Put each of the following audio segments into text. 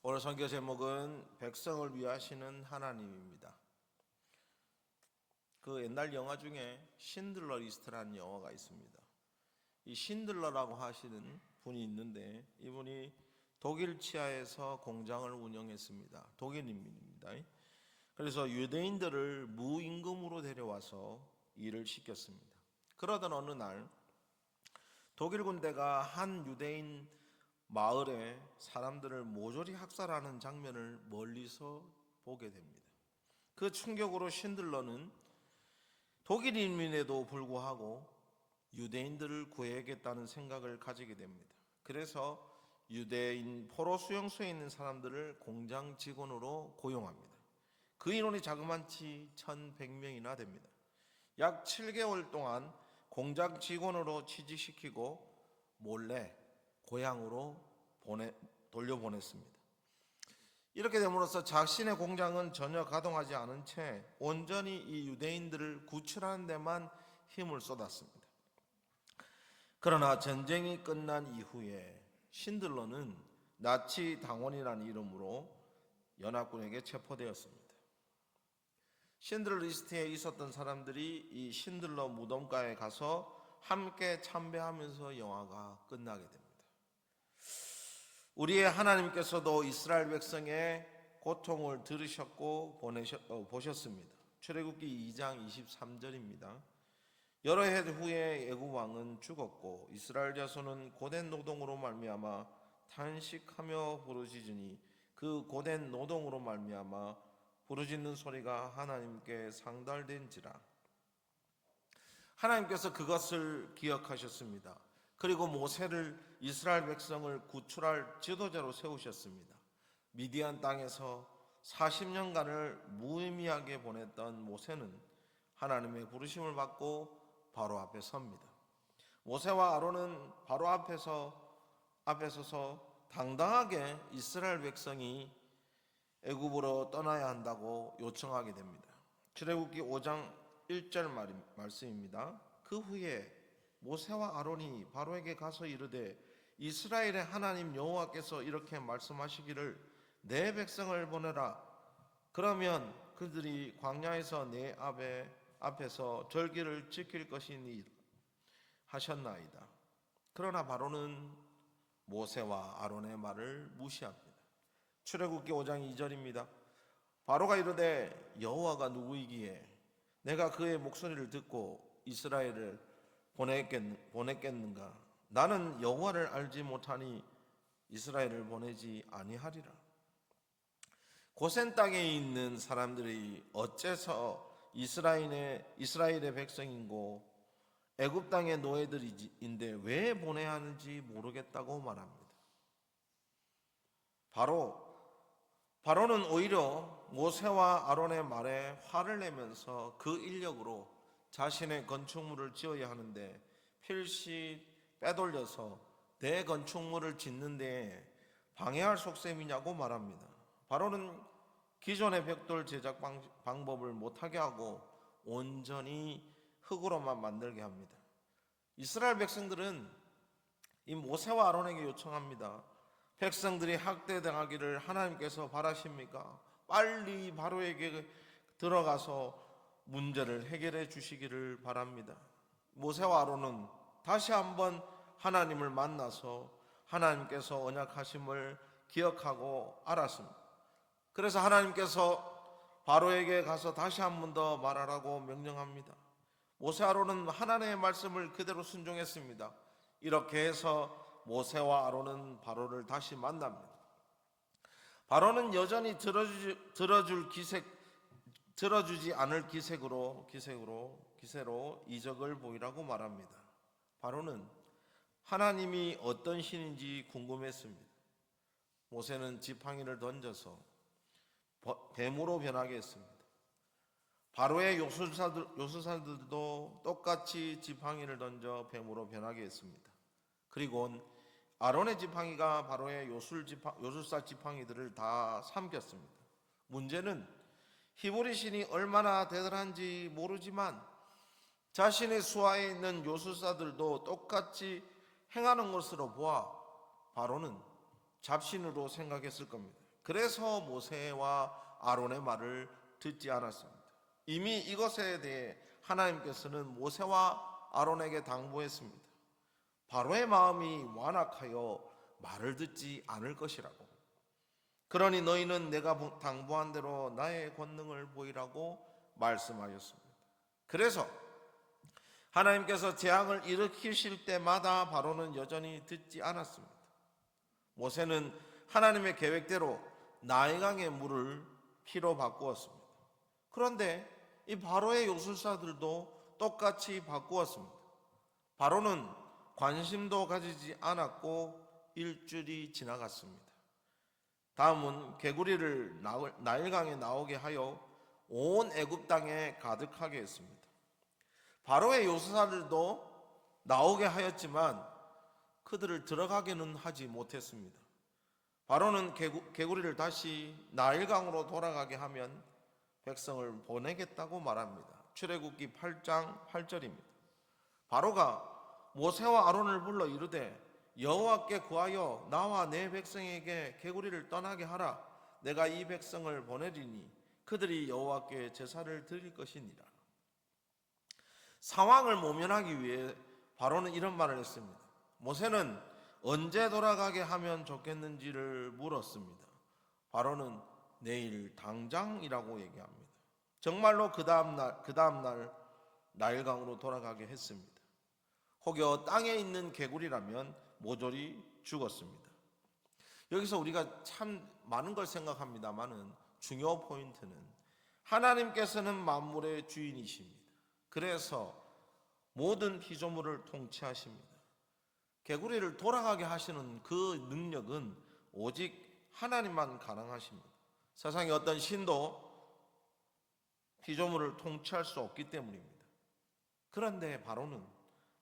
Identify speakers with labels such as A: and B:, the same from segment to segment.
A: 오늘 선교 제목은 백성을 위하시는 하나님입니다. 그 옛날 영화 중에 신들러 리스트라는 영화가 있습니다. 이 신들러라고 하시는 분이 있는데 이분이 독일 치아에서 공장을 운영했습니다. 독일인민입니다. 그래서 유대인들을 무임금으로 데려와서 일을 시켰습니다. 그러던 어느 날 독일 군대가 한 유대인 마을에 사람들을 모조리 학살하는 장면을 멀리서 보게 됩니다. 그 충격으로 신들러는 독일인민에도 불구하고 유대인들을 구해야겠다는 생각을 가지게 됩니다. 그래서 유대인 포로 수용소에 있는 사람들을 공장 직원으로 고용합니다. 그 인원이 자그마치 1,100명이나 됩니다. 약 7개월 동안 공장 직원으로 취직시키고 몰래 고향으로 돌려보냈습니다. 이렇게 됨으로써 자신의 공장은 전혀 가동하지 않은 채 온전히 이 유대인들을 구출하는 데만 힘을 쏟았습니다. 그러나 전쟁이 끝난 이후에 신들러는 나치 당원이라는 이름으로 연합군에게 체포되었습니다. 신들러 리스트에 있었던 사람들이 이 신들러 무덤가에 가서 함께 참배하면서 영화가 끝나게 됩니다. 우리의 하나님께서도 이스라엘 백성의 고통을 들으셨고 보셨습니다. 출애굽기 2장 23절입니다. 여러 해 후에 애굽 왕은 죽었고 이스라엘 자손은 고된 노동으로 말미암아 탄식하며 부르짖으니 그 고된 노동으로 말미암아 부르짖는 소리가 하나님께 상달된지라. 하나님께서 그것을 기억하셨습니다. 그리고 모세를 이스라엘 백성을 구출할 지도자로 세우셨습니다. 미디안 땅에서 40년간을 무의미하게 보냈던 모세는 하나님의 부르심을 받고 바로 앞에 섭니다. 모세와 아론은 바로 앞에 서서 당당하게 이스라엘 백성이 애굽으로 떠나야 한다고 요청하게 됩니다. 출애굽기 5장 1절 말씀입니다. 그 후에 모세와 아론이 바로에게 가서 이르되 이스라엘의 하나님 여호와께서 이렇게 말씀하시기를 내 백성을 보내라. 그러면 그들이 광야에서 내 앞에서 절기를 지킬 것이니 하셨나이다. 그러나 바로는 모세와 아론의 말을 무시합니다. 출애굽기 5장 2절입니다. 바로가 이르되 여호와가 누구이기에 내가 그의 목소리를 듣고 이스라엘을 보냈겠는가? 나는 여호와를 알지 못하니 이스라엘을 보내지 아니하리라. 고센 땅에 있는 사람들이 어째서 이스라엘의 백성이고 애굽 땅의 노예들인데 왜 보내야 하는지 모르겠다고 말합니다. 바로는 오히려 모세와 아론의 말에 화를 내면서 그 인력으로 자신의 건축물을 지어야 하는데 필시 빼돌려서 대건축물을 짓는 데 방해할 속셈이냐고 말합니다. 바로는 기존의 벽돌 제작 방법을 못하게 하고 온전히 흙으로만 만들게 합니다. 이스라엘 백성들은 이 모세와 아론에게 요청합니다. 백성들이 학대당하기를 하나님께서 바라십니까? 빨리 바로에게 들어가서 문제를 해결해 주시기를 바랍니다. 모세와 아론은 다시 한번 하나님을 만나서 하나님께서 언약하심을 기억하고 알았습니다. 그래서 하나님께서 바로에게 가서 다시 한 번 더 말하라고 명령합니다. 모세 아론은 하나님의 말씀을 그대로 순종했습니다. 이렇게 해서 모세와 아론은 바로를 다시 만납니다. 바로는 여전히 들어주지 않을 기세로 이적을 보이라고 말합니다. 바로는 하나님이 어떤 신인지 궁금했습니다. 모세는 지팡이를 던져서 뱀으로 변하게 했습니다. 바로의 요술사들도 똑같이 지팡이를 던져 뱀으로 변하게 했습니다. 그리고 아론의 지팡이가 바로의 요술사 지팡이들을 다 삼켰습니다. 문제는 히브리 신이 얼마나 대단한지 모르지만 자신의 수하에 있는 요술사들도 똑같이 행하는 것으로 보아 바로는 잡신으로 생각했을 겁니다. 그래서 모세와 아론의 말을 듣지 않았습니다. 이미 이것에 대해 하나님께서는 모세와 아론에게 당부했습니다. 바로의 마음이 완악하여 말을 듣지 않을 것이라고. 그러니 너희는 내가 당부한 대로 나의 권능을 보이라고 말씀하였습니다. 그래서 하나님께서 재앙을 일으키실 때마다 바로는 여전히 듣지 않았습니다. 모세는 하나님의 계획대로 나일강의 물을 피로 바꾸었습니다. 그런데 이 바로의 요술사들도 똑같이 바꾸었습니다. 바로는 관심도 가지지 않았고 일주일이 지나갔습니다. 다음은 개구리를 나일강에 나오게 하여 온 애굽 땅에 가득하게 했습니다. 바로의 요술사들도 나오게 하였지만 그들을 들어가게는 하지 못했습니다. 바로는 개구리를 다시 나일강으로 돌아가게 하면 백성을 보내겠다고 말합니다. 출애굽기 8장 8절입니다. 바로가 모세와 아론을 불러 이르되 여호와께 구하여 나와 내 백성에게 개구리를 떠나게 하라. 내가 이 백성을 보내리니 그들이 여호와께 제사를 드릴 것이니라. 상황을 모면하기 위해 바로는 이런 말을 했습니다. 모세는 언제 돌아가게 하면 좋겠는지를 물었습니다. 바로는 내일 당장이라고 얘기합니다. 정말로 그 다음날 나일강으로 돌아가게 했습니다. 혹여 땅에 있는 개구리라면 모조리 죽었습니다. 여기서 우리가 참 많은 걸 생각합니다만은 중요 포인트는 하나님께서는 만물의 주인이십니다. 그래서 모든 피조물을 통치하십니다. 개구리를 돌아가게 하시는 그 능력은 오직 하나님만 가능하십니다. 세상의 어떤 신도 피조물을 통치할 수 없기 때문입니다. 그런데 바로는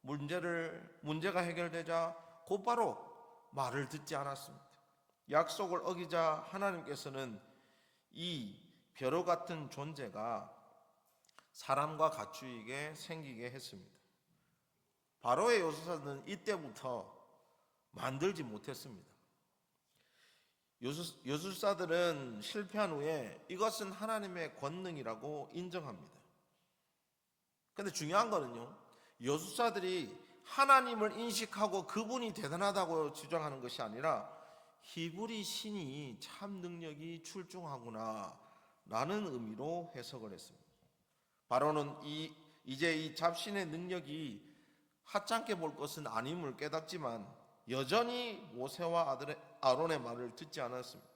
A: 문제가 해결되자 곧바로 말을 듣지 않았습니다. 약속을 어기자 하나님께서는 이 벼루 같은 존재가 사람과 가축에게 생기게 했습니다. 바로의 요술사들은 이때부터 만들지 못했습니다. 요술사들은 실패한 후에 이것은 하나님의 권능이라고 인정합니다. 그런데 중요한 거는요, 요술사들이 하나님을 인식하고 그분이 대단하다고 주장하는 것이 아니라 히브리 신이 참 능력이 출중하구나 라는 의미로 해석을 했습니다. 바로는 이제 이 잡신의 능력이 하찮게 볼 것은 아님을 깨닫지만 여전히 모세와 아론의 말을 듣지 않았습니다.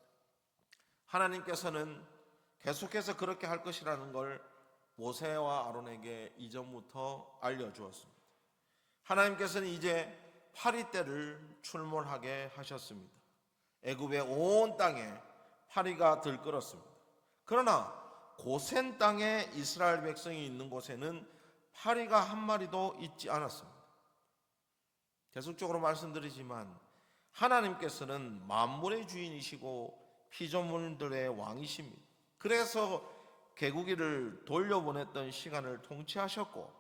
A: 하나님께서는 계속해서 그렇게 할 것이라는 걸 모세와 아론에게 이전부터 알려주었습니다. 하나님께서는 이제 파리 때를 출몰하게 하셨습니다. 애굽의 온 땅에 파리가 들끓었습니다. 그러나 고센 땅에 이스라엘 백성이 있는 곳에는 파리가 한 마리도 있지 않았습니다. 계속적으로 말씀드리지만 하나님께서는 만물의 주인이시고 피조물들의 왕이십니다. 그래서 개구리를 돌려보냈던 시간을 통치하셨고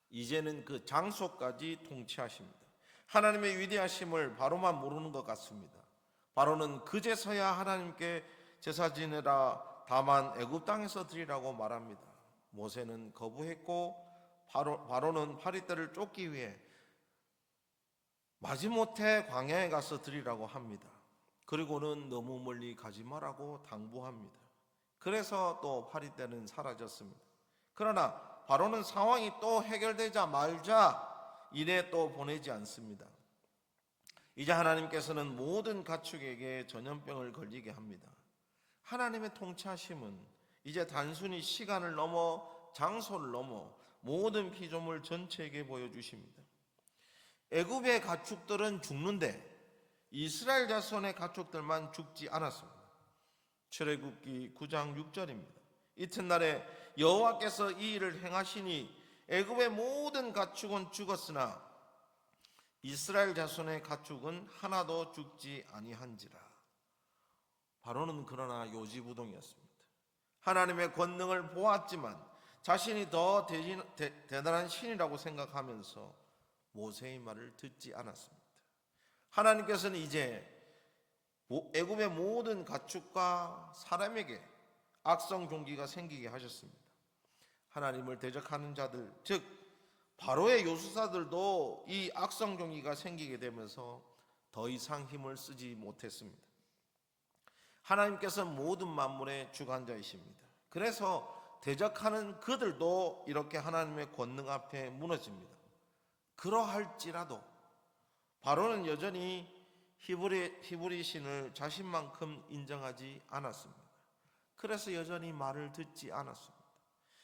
A: 이제는 그 장소까지 통치하십니다. 하나님의 위대하심을 바로만 모르는 것 같습니다. 바로는 그제서야 하나님께 제사 지내라, 다만 애굽 땅에서 드리라고 말합니다. 모세는 거부했고 바로는 파리떼를 쫓기 위해 마지못해 광야에 가서 드리라고 합니다. 그리고는 너무 멀리 가지 말라고 당부합니다. 그래서 또 파리떼는 사라졌습니다. 그러나 바로는 상황이 또 해결되자 말자 이래 또 보내지 않습니다. 이제 하나님께서는 모든 가축에게 전염병을 걸리게 합니다. 하나님의 통치하심은 이제 단순히 시간을 넘어 장소를 넘어 모든 피조물 전체에게 보여주십니다. 애굽의 가축들은 죽는데 이스라엘 자손의 가축들만 죽지 않았습니다. 출애굽기 9장 6절입니다. 이튿날에 여호와께서 이 일을 행하시니 애굽의 모든 가축은 죽었으나 이스라엘 자손의 가축은 하나도 죽지 아니한지라. 바로는 그러나 요지부동이었습니다. 하나님의 권능을 보았지만 자신이 더 대단한 신이라고 생각하면서 모세의 말을 듣지 않았습니다. 하나님께서는 이제 애굽의 모든 가축과 사람에게 악성 종기가 생기게 하셨습니다. 하나님을 대적하는 자들, 즉 바로의 요술사들도 이 악성 종기가 생기게 되면서 더 이상 힘을 쓰지 못했습니다. 하나님께서 모든 만물의 주관자이십니다. 그래서 대적하는 그들도 이렇게 하나님의 권능 앞에 무너집니다. 그러할지라도 바로는 여전히 히브리 신을 자신만큼 인정하지 않았습니다. 그래서 여전히 말을 듣지 않았습니다.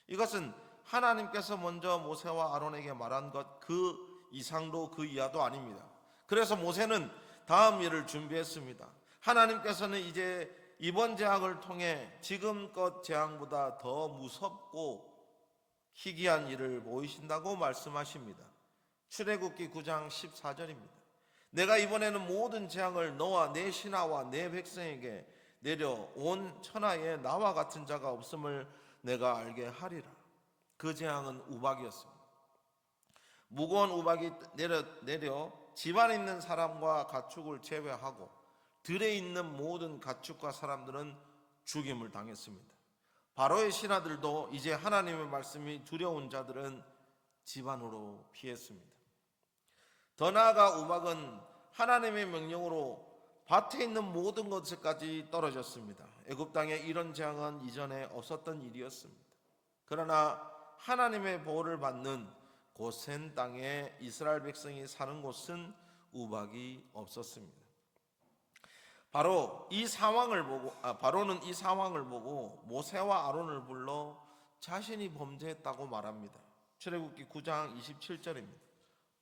A: 이것은 하나님께서 먼저 모세와 아론에게 말한 것 그 이상도 그 이하도 아닙니다. 그래서 모세는 다음 일을 준비했습니다. 하나님께서는 이제 이번 재앙을 통해 지금껏 재앙보다 더 무섭고 희귀한 일을 보이신다고 말씀하십니다. 출애굽기 9장 14절입니다. 내가 이번에는 모든 재앙을 너와 내 신하와 내 백성에게 내려 온 천하에 나와 같은 자가 없음을 내가 알게 하리라. 그 재앙은 우박이었습니다. 무거운 우박이 내려 집안에 있는 사람과 가축을 제외하고 들에 있는 모든 가축과 사람들은 죽임을 당했습니다. 바로의 신하들도 이제 하나님의 말씀이 두려운 자들은 집안으로 피했습니다. 더 나아가 우박은 하나님의 명령으로 밭에 있는 모든 것까지 떨어졌습니다. 애굽 땅에 이런 재앙은 이전에 없었던 일이었습니다. 그러나 하나님의 보호를 받는 고센 땅에 이스라엘 백성이 사는 곳은 우박이 없었습니다. 바로는 이 상황을 보고 모세와 아론을 불러 자신이 범죄했다고 말합니다. 출애굽기 9장 27절입니다.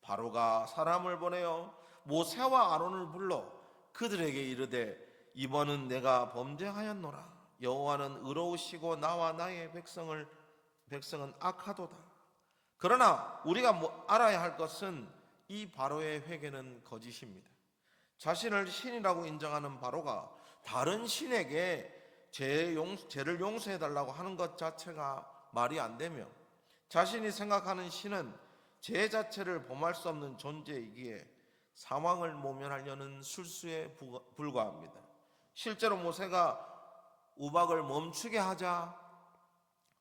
A: 바로가 사람을 보내어 모세와 아론을 불러 그들에게 이르되 이번은 내가 범죄하였노라. 여호와는 의로우시고 나와 나의 백성은 악하도다. 그러나 우리가 알아야 할 것은 이 바로의 회개는 거짓입니다. 자신을 신이라고 인정하는 바로가 다른 신에게 죄를 용서해달라고 하는 것 자체가 말이 안 되며 자신이 생각하는 신은 죄 자체를 범할 수 없는 존재이기에 상황을 모면하려는 술수에 불과합니다. 실제로 모세가 우박을 멈추게 하자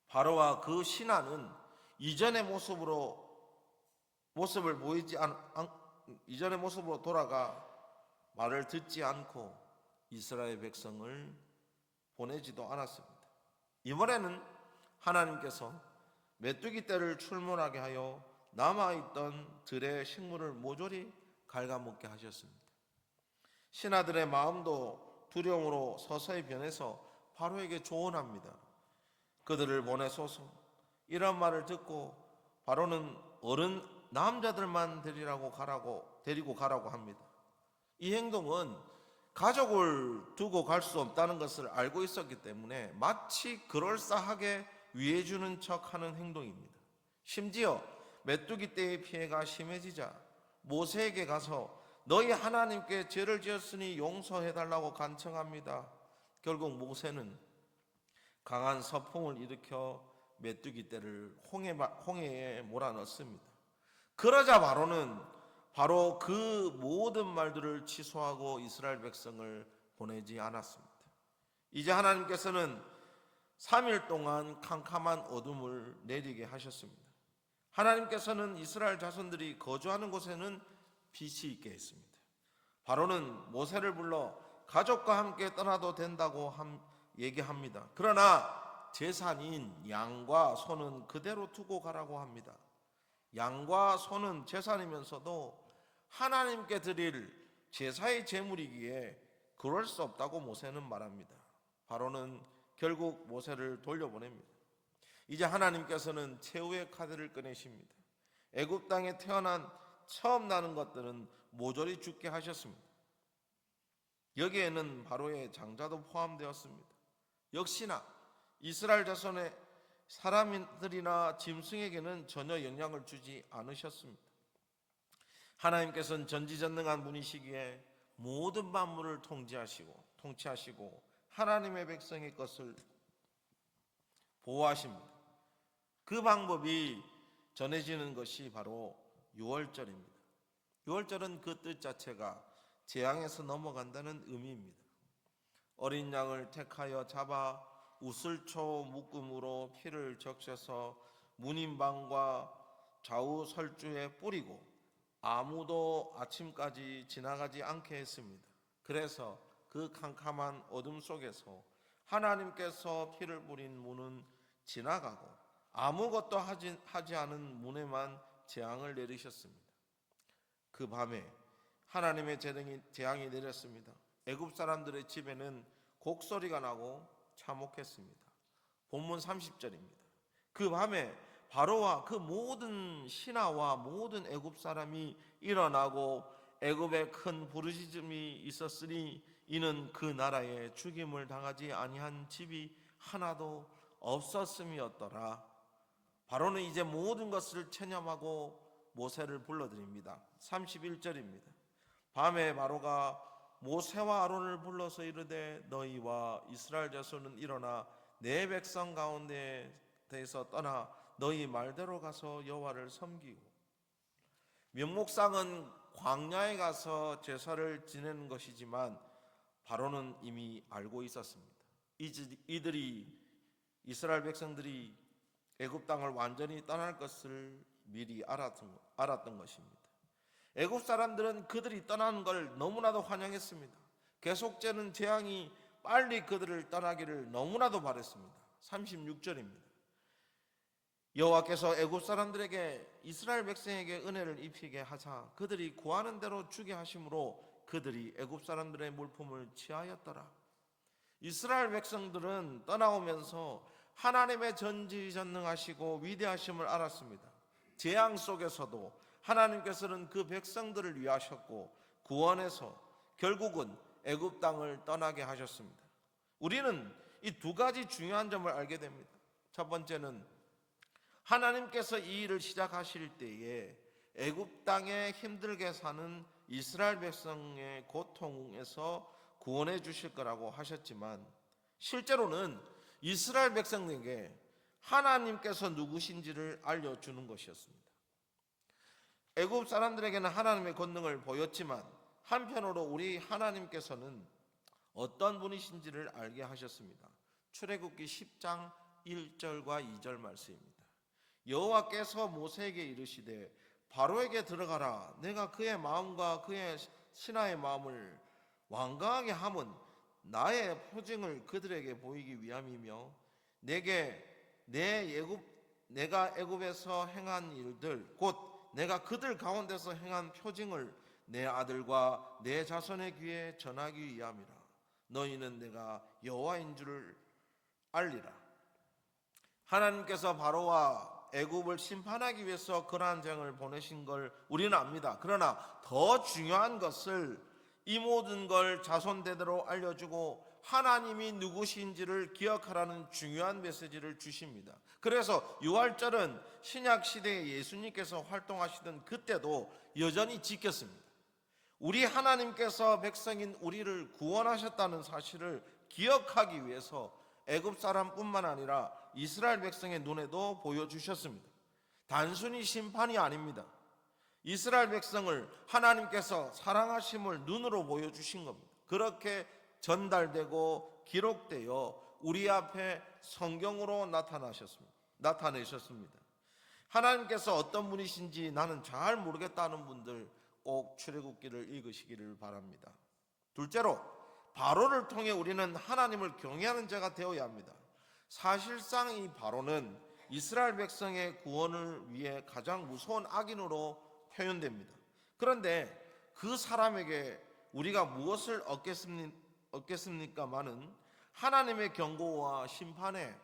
A: 바로와 그 신하는 이전의 모습으로 돌아가 말을 듣지 않고 이스라엘 백성을 보내지도 않았습니다. 이번에는 하나님께서 메뚜기 떼를 출몰하게 하여 남아있던 들의 식물을 모조리 갉아먹게 하셨습니다. 신하들의 마음도 두려움으로 서서히 변해서 바로에게 조언합니다. 그들을 보내소서. 이런 말을 듣고 바로는 어른 남자들만 데리고 가라고 합니다. 이 행동은 가족을 두고 갈 수 없다는 것을 알고 있었기 때문에 마치 그럴싸하게 위해주는 척하는 행동입니다. 심지어 메뚜기 떼의 피해가 심해지자 모세에게 가서 너희 하나님께 죄를 지었으니 용서해달라고 간청합니다. 결국 모세는 강한 서풍을 일으켜 메뚜기 떼를 홍해에 몰아넣습니다. 그러자 바로는 바로 그 모든 말들을 취소하고 이스라엘 백성을 보내지 않았습니다. 이제 하나님께서는 3일 동안 캄캄한 어둠을 내리게 하셨습니다. 하나님께서는 이스라엘 자손들이 거주하는 곳에는 빛이 있게 했습니다. 바로는 모세를 불러 가족과 함께 떠나도 된다고 얘기합니다. 그러나 제산인 양과 소는 그대로 두고 가라고 합니다. 양과 소는 제산이면서도 하나님께 드릴 제사의 제물이기에 그럴 수 없다고 모세는 말합니다. 바로는 결국 모세를 돌려보냅니다. 이제 하나님께서는 최후의 카드를 꺼내십니다. 애굽 땅에 태어난 처음 나는 것들은 모조리 죽게 하셨습니다. 여기에는 바로의 장자도 포함되었습니다. 역시나 이스라엘 자손의 사람들이나 짐승에게는 전혀 영향을 주지 않으셨습니다. 하나님께서는 전지전능한 분이시기에 모든 만물을 통치하시고 하나님의 백성의 것을 보호하십니다. 그 방법이 전해지는 것이 바로 유월절입니다. 유월절은 그 뜻 자체가 재앙에서 넘어간다는 의미입니다. 어린 양을 택하여 잡아 우슬초 묶음으로 피를 적셔서 문인방과 좌우 설주에 뿌리고 아무도 아침까지 지나가지 않게 했습니다. 그래서 그 캄캄한 어둠 속에서 하나님께서 피를 뿌린 문은 지나가고 아무것도 하지 않은 문에만 재앙을 내리셨습니다. 그 밤에 하나님의 재앙이 내렸습니다. 애굽 사람들의 집에는 곡소리가 나고 참혹했습니다. 본문 30절입니다. 그 밤에 바로와 그 모든 신하와 모든 애굽 사람이 일어나고 애굽에 큰 부르짖음이 있었으니 이는 그 나라에 죽임을 당하지 아니한 집이 하나도 없었음이었더라. 바로는 이제 모든 것을 체념하고 모세를 불러드립니다. 31절입니다. 밤에 바로가 모세와 아론을 불러서 이르되 너희와 이스라엘 자손은 일어나 내 백성 가운데에서 떠나 너희 말대로 가서 여호와를 섬기고. 명목상은 광야에 가서 제사를 지내는 것이지만 바로는 이미 알고 있었습니다. 이스라엘 백성들이 애굽 땅을 완전히 떠날 것을 미리 알았던 것입니다. 애굽 사람들은 그들이 떠나는 걸 너무나도 환영했습니다. 계속되는 재앙이 빨리 그들을 떠나기를 너무나도 바랬습니다. 36절입니다. 여호와께서 애굽 사람들에게 이스라엘 백성에게 은혜를 입히게 하사 그들이 구하는 대로 주게 하심으로 그들이 애굽 사람들의 물품을 취하였더라. 이스라엘 백성들은 떠나오면서 하나님의 전지전능하시고 위대하심을 알았습니다. 재앙 속에서도 하나님께서는 그 백성들을 위하셨고 구원해서 결국은 애굽 땅을 떠나게 하셨습니다. 우리는 이 두 가지 중요한 점을 알게 됩니다. 첫 번째는 하나님께서 이 일을 시작하실 때에 애굽 땅에 힘들게 사는 이스라엘 백성의 고통에서 구원해 주실 거라고 하셨지만 실제로는 이스라엘 백성에게 하나님께서 누구신지를 알려주는 것이었습니다. 애굽 사람들에게는 하나님의 권능을 보였지만 한편으로 우리 하나님께서는 어떤 분이신지를 알게 하셨습니다. 출애굽기 10장 1절과 2절 말씀입니다. 여호와께서 모세에게 이르시되 바로에게 들어가라. 내가 그의 마음과 그의 신하의 마음을 완강하게 함은 나의 표징을 그들에게 보이기 위함이며 내가 애굽에서 행한 일들 곧 내가 그들 가운데서 행한 표징을 내 아들과 내 자손의 귀에 전하기 위함이라. 너희는 내가 여호와인 줄을 알리라. 하나님께서 바로와 애굽을 심판하기 위해서 그러한 재앙을 보내신 걸 우리는 압니다. 그러나 더 중요한 것을 이 모든 걸 자손대대로 알려주고 하나님이 누구신지를 기억하라는 중요한 메시지를 주십니다. 그래서 유월절은 신약시대에 예수님께서 활동하시던 그때도 여전히 지켰습니다. 우리 하나님께서 백성인 우리를 구원하셨다는 사실을 기억하기 위해서 애굽 사람뿐만 아니라 이스라엘 백성의 눈에도 보여주셨습니다. 단순히 심판이 아닙니다. 이스라엘 백성을 하나님께서 사랑하심을 눈으로 보여주신 겁니다. 그렇게 전달되고 기록되어 우리 앞에 성경으로 나타내셨습니다. 하나님께서 어떤 분이신지 나는 잘 모르겠다는 분들 꼭 출애굽기를 읽으시기를 바랍니다. 둘째로 바로를 통해 우리는 하나님을 경외하는 자가 되어야 합니다. 사실상 이 바로는 이스라엘 백성의 구원을 위해 가장 무서운 악인으로 표현됩니다. 그런데 그 사람에게 우리가 무엇을 얻겠습니까마는 하나님의 경고와 심판에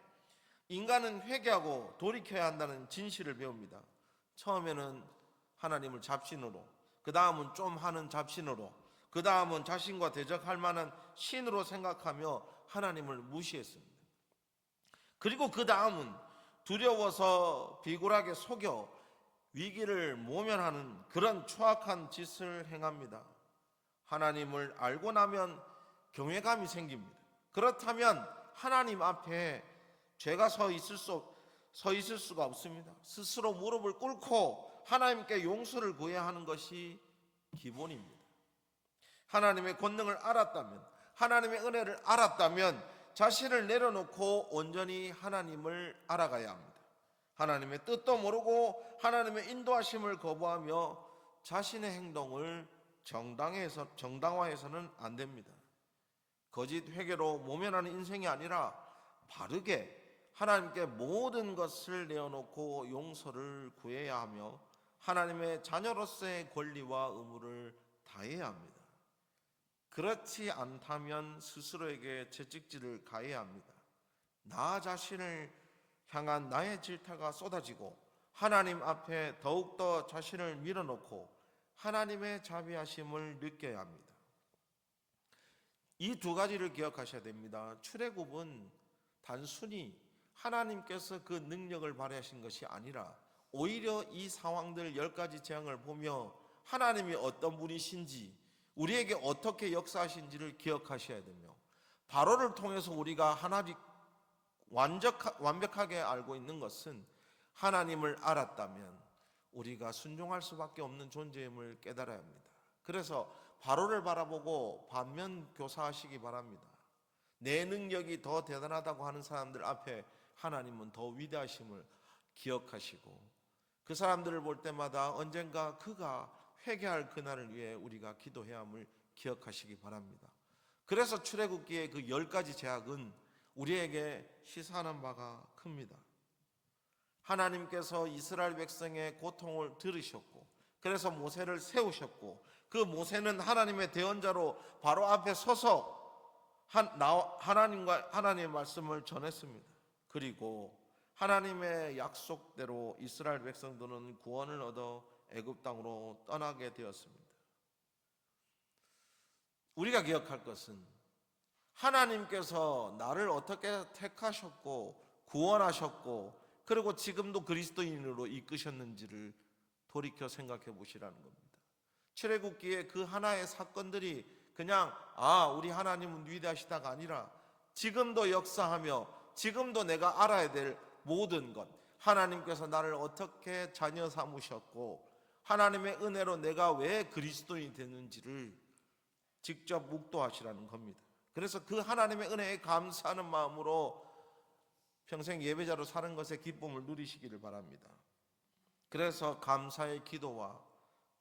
A: 인간은 회개하고 돌이켜야 한다는 진실을 배웁니다. 처음에는 하나님을 잡신으로, 그 다음은 좀 하는 잡신으로, 그 다음은 자신과 대적할 만한 신으로 생각하며 하나님을 무시했습니다. 그리고 그 다음은 두려워서 비굴하게 속여 위기를 모면하는 그런 추악한 짓을 행합니다. 하나님을 알고 나면 경외감이 생깁니다. 그렇다면 하나님 앞에 죄가 서 있을 수가 없습니다. 스스로 무릎을 꿇고 하나님께 용서를 구해야 하는 것이 기본입니다. 하나님의 권능을 알았다면, 하나님의 은혜를 알았다면 자신을 내려놓고 온전히 하나님을 알아가야 합니다. 하나님의 뜻도 모르고 하나님의 인도하심을 거부하며 자신의 행동을 정당화해서는 안 됩니다. 거짓 회개로 모면하는 인생이 아니라 바르게 하나님께 모든 것을 내어놓고 용서를 구해야 하며 하나님의 자녀로서의 권리와 의무를 다해야 합니다. 그렇지 않다면 스스로에게 채찍질을 가해야 합니다. 나 자신을 향한 나의 질타가 쏟아지고 하나님 앞에 더욱더 자신을 밀어놓고 하나님의 자비하심을 느껴야 합니다. 이 두 가지를 기억하셔야 됩니다. 출애굽은 단순히 하나님께서 그 능력을 발휘하신 것이 아니라 오히려 이 상황들 10가지 재앙을 보며 하나님이 어떤 분이신지 우리에게 어떻게 역사하신지를 기억하셔야 되며 바로를 통해서 우리가 하나님 완벽하게 알고 있는 것은 하나님을 알았다면 우리가 순종할 수밖에 없는 존재임을 깨달아야 합니다. 그래서 바로를 바라보고 반면 교사하시기 바랍니다. 내 능력이 더 대단하다고 하는 사람들 앞에 하나님은 더 위대하심을 기억하시고 그 사람들을 볼 때마다 언젠가 그가 회개할 그날을 위해 우리가 기도해야 함을 기억하시기 바랍니다. 그래서 출애굽기의 그 10가지 제약은 우리에게 시사하는 바가 큽니다. 하나님께서 이스라엘 백성의 고통을 들으셨고 그래서 모세를 세우셨고 그 모세는 하나님의 대언자로 바로 앞에 서서 하나님의 말씀을 전했습니다. 그리고 하나님의 약속대로 이스라엘 백성들은 구원을 얻어 애굽 땅으로 떠나게 되었습니다. 우리가 기억할 것은 하나님께서 나를 어떻게 택하셨고 구원하셨고 그리고 지금도 그리스도인으로 이끄셨는지를 돌이켜 생각해 보시라는 겁니다. 출애굽기의 그 하나의 사건들이 그냥 우리 하나님은 위대하시다가 아니라 지금도 역사하며 지금도 내가 알아야 될 모든 것, 하나님께서 나를 어떻게 자녀 삼으셨고 하나님의 은혜로 내가 왜 그리스도인이 됐는지를 직접 묵도하시라는 겁니다. 그래서 그 하나님의 은혜에 감사하는 마음으로 평생 예배자로 사는 것의 기쁨을 누리시기를 바랍니다. 그래서 감사의 기도와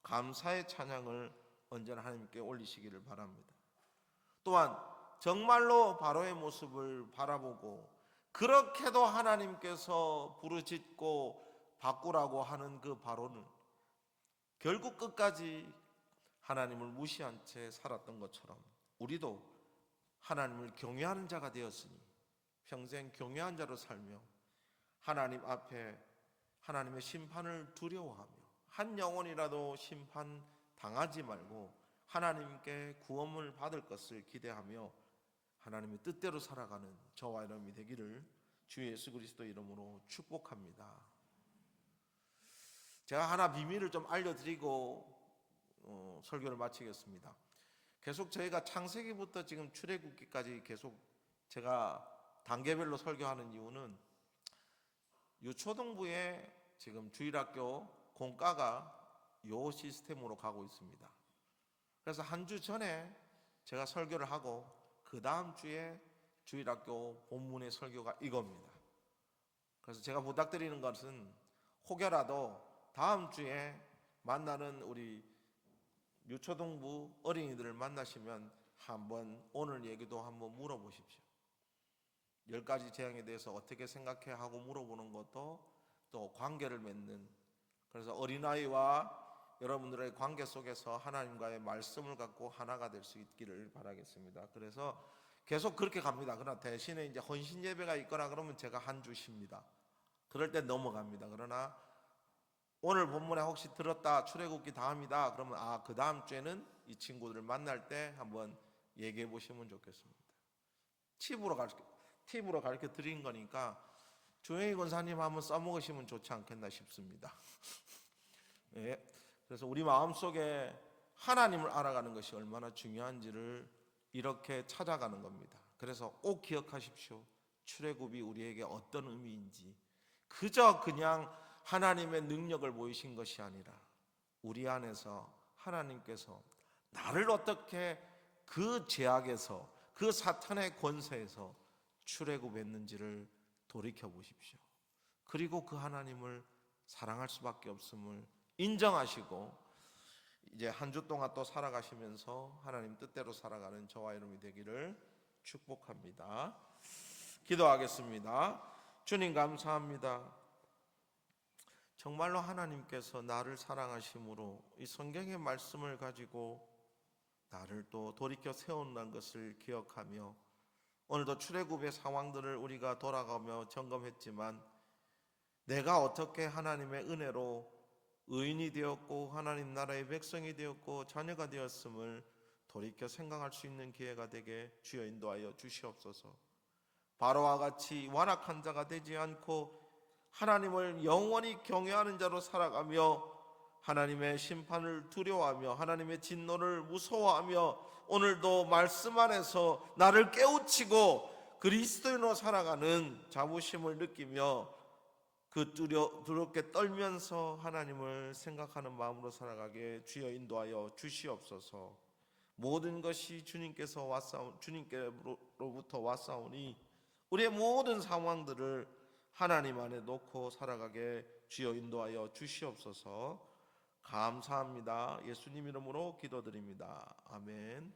A: 감사의 찬양을 언제나 하나님께 올리시기를 바랍니다. 또한 정말로 바로의 모습을 바라보고 그렇게도 하나님께서 부르짖고 바꾸라고 하는 그 바로는 결국 끝까지 하나님을 무시한 채 살았던 것처럼 우리도 하나님을 경외하는 자가 되었으니 평생 경외한 자로 살며 하나님 앞에 하나님의 심판을 두려워하며 한 영혼이라도 심판 당하지 말고 하나님께 구원을 받을 것을 기대하며 하나님의 뜻대로 살아가는 저와 여러분이 되기를 주 예수 그리스도 이름으로 축복합니다. 제가 하나 비밀을 좀 알려드리고 설교를 마치겠습니다. 계속 저희가 창세기부터 지금 출애굽기까지 계속 제가 단계별로 설교하는 이유는 유초등부에 지금 주일학교 공과가 요 시스템으로 가고 있습니다. 그래서 한 주 전에 제가 설교를 하고 그 다음 주에 주일학교 본문의 설교가 이겁니다. 그래서 제가 부탁드리는 것은 혹여라도 다음 주에 만나는 우리 유초등부 어린이들을 만나시면 한번 오늘 얘기도 한번 물어보십시오. 10가지 재앙에 대해서 어떻게 생각해 하고 물어보는 것도 또 관계를 맺는, 그래서 어린아이와 여러분들의 관계 속에서 하나님과의 말씀을 갖고 하나가 될 수 있기를 바라겠습니다. 그래서 계속 그렇게 갑니다. 그러나 대신에 이제 헌신 예배가 있거나 그러면 제가 한 주 쉽니다. 그럴 때 넘어갑니다. 그러나 오늘 본문에 혹시 들었다 출애굽기 다음이다 그러면 그 다음 주에는 이 친구들을 만날 때 한번 얘기해 보시면 좋겠습니다. 팁으로 가르쳐 드린 거니까 조영희 권사님 한번 써먹으시면 좋지 않겠나 싶습니다. 네. 그래서 우리 마음속에 하나님을 알아가는 것이 얼마나 중요한지를 이렇게 찾아가는 겁니다. 그래서 꼭 기억하십시오. 출애굽이 우리에게 어떤 의미인지, 그저 그냥 하나님의 능력을 보이신 것이 아니라 우리 안에서 하나님께서 나를 어떻게 그 죄악에서, 그 사탄의 권세에서 출애굽했는지를 돌이켜 보십시오. 그리고 그 하나님을 사랑할 수밖에 없음을 인정하시고 이제 한 주 동안 또 살아가시면서 하나님 뜻대로 살아가는 저와 여러분이 되기를 축복합니다. 기도하겠습니다. 주님 감사합니다. 정말로 하나님께서 나를 사랑하심으로 이 성경의 말씀을 가지고 나를 또 돌이켜 세운다는 것을 기억하며 오늘도 출애굽의 상황들을 우리가 돌아가며 점검했지만 내가 어떻게 하나님의 은혜로 의인이 되었고 하나님 나라의 백성이 되었고 자녀가 되었음을 돌이켜 생각할 수 있는 기회가 되게 주여 인도하여 주시옵소서. 바로와 같이 완악한 자가 되지 않고 하나님을 영원히 경외하는 자로 살아가며 하나님의 심판을 두려워하며 하나님의 진노를 무서워하며 오늘도 말씀 안에서 나를 깨우치고 그리스도인으로 살아가는 자부심을 느끼며 그 두렵게 떨면서 하나님을 생각하는 마음으로 살아가게 주여 인도하여 주시옵소서. 모든 것이 주님께로부터 왔사오니 우리의 모든 상황들을 하나님 안에 놓고 살아가게 주여 인도하여 주시옵소서. 감사합니다. 예수님 이름으로 기도드립니다. 아멘.